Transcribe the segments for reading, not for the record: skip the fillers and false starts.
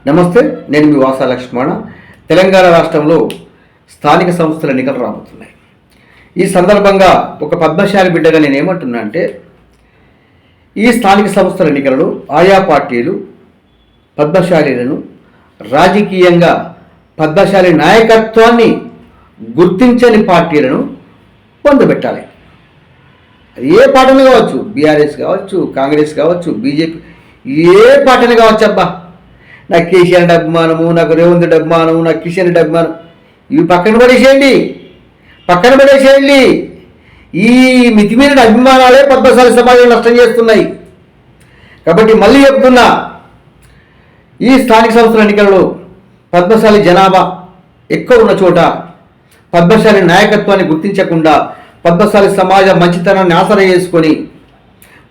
నమస్తే, నేను మీ వాసా లక్ష్మణ. తెలంగాణ రాష్ట్రంలో స్థానిక సంస్థల ఎన్నికలు రాబోతున్నాయి. ఈ సందర్భంగా ఒక పద్మశాలి బిడ్డగా నేను ఏమంటున్నా అంటే, ఈ స్థానిక సంస్థల ఎన్నికలలో ఆయా పార్టీలు పద్మశాలీలను రాజకీయంగా పద్మశాలి నాయకత్వాన్ని గుర్తించని పార్టీలను పొందబెట్టాలి. అది ఏ పార్టీని కావచ్చు, బీఆర్ఎస్ కావచ్చు, కాంగ్రెస్ కావచ్చు, బీజేపీ, ఏ పార్టీని కావచ్చు. అబ్బా, నాకు కేసీఆర్ రెడ్డి అభిమానము, నాకు రేవంత్ రెడ్డి అభిమానము, నాకు కిషన్ రెడ్డి అభిమానం, ఇవి పక్కన పడేసేయండి. ఈ మితిమీరిన అభిమానాలే పద్మశాలి సమాజం నష్టం చేస్తున్నాయి. కాబట్టి మళ్ళీ చెప్తున్నా, ఈ స్థానిక సంస్థల ఎన్నికలలో పద్మశాలి జనాభా ఎక్కువ ఉన్న చోట పద్మశాలి నాయకత్వాన్ని గుర్తించకుండా పద్మశాలి సమాజ మంచితనాన్ని ఆసరా చేసుకొని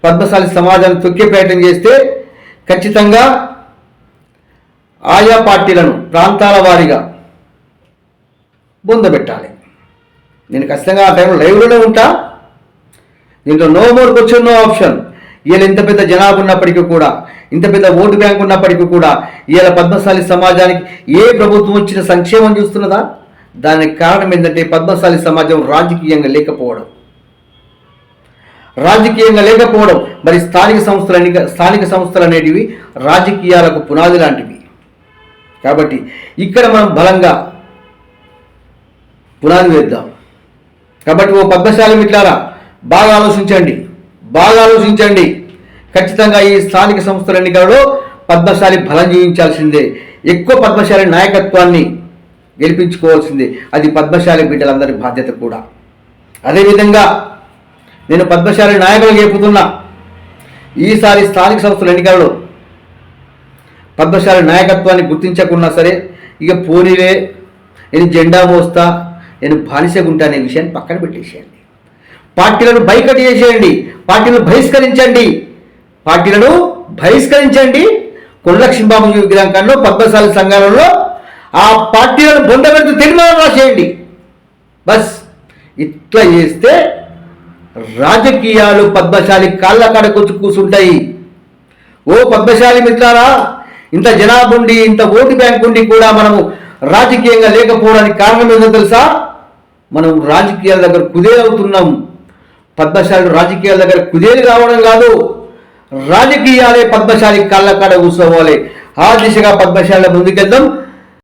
పద్మశాలి సమాజాన్ని తొక్కే ప్రయత్నం చేస్తే ఖచ్చితంగా ఆయా పార్టీలను ప్రాంతాల వారీగా బొందబెట్టాలి. నేను ఖచ్చితంగా ఆ టైంలో లైవ్లోనే ఉంటా. దీంట్లో no more question, no option. వీళ్ళు ఇంత పెద్ద జనాభా ఉన్నప్పటికీ కూడా, ఇంత పెద్ద ఓటు బ్యాంక్ ఉన్నప్పటికీ కూడా, వీళ్ళ పద్మశాలి సమాజానికి ఏ ప్రభుత్వం వచ్చిన సంక్షేమం చూస్తున్నదా? దానికి కారణం ఏంటంటే పద్మశాలి సమాజం రాజకీయంగా లేకపోవడం. మరి స్థానిక సంస్థలు అనేటివి రాజకీయాలకు పునాది లాంటివి. కాబట్టి ఇక్కడ మనం బలంగా పునాది వేద్దాం. కాబట్టి ఓ పద్మశాలి మిత్రులారా, బాగా ఆలోచించండి. ఖచ్చితంగా ఈ స్థానిక సంస్థల ఎన్నికలలో పద్మశాలి బలం జీవించాల్సిందే. ఎక్కువ పద్మశాలి నాయకత్వాన్ని గెలిపించుకోవాల్సిందే. అది పద్మశాలి బిడ్డలందరి బాధ్యత కూడా. అదేవిధంగా నేను పద్మశాలి నాయకులు చెబుతున్నా, ఈసారి స్థానిక సంస్థల ఎన్నికలలో పద్మశాలి నాయకత్వాన్ని గుర్తించకున్నా సరే, ఇక పోనీలే, నేను జెండా మోస్తా, నేను బానిసగుంటా అనే విషయాన్ని పక్కన పెట్టేసేయండి. పార్టీలను బైకట్ చేసేయండి, పార్టీలను బహిష్కరించండి. కొండలక్ష్మీబాబు విగ్రహంలో పద్మశాలి సంఘాలలో ఆ పార్టీలను బొందబెడుతూ తీర్మానం రాసేయండి. బస్ ఇట్లా చేస్తే రాజకీయాలు పద్మశాలి కాళ్ళ కాడకొచ్చి కూర్చుంటాయి. ఓ పద్మశాలి మిత్రారా, ఇంత జనాభా ఉండి, ఇంత ఓటు బ్యాంక్ ఉండి కూడా మనము రాజకీయంగా లేకపోవడానికి కారణం ఏంటో తెలుసా? మనం రాజకీయాల దగ్గర కుదేలవుతున్నాం. పద్మశాలి రాజకీయాల దగ్గర కుదేలు కావడం కాదు, రాజకీయాలే పద్మశాలి కాళ్ళ కాడ కూర్చోవాలి. ఆ దిశగా పద్మశాలి ముందుకెళ్దాం.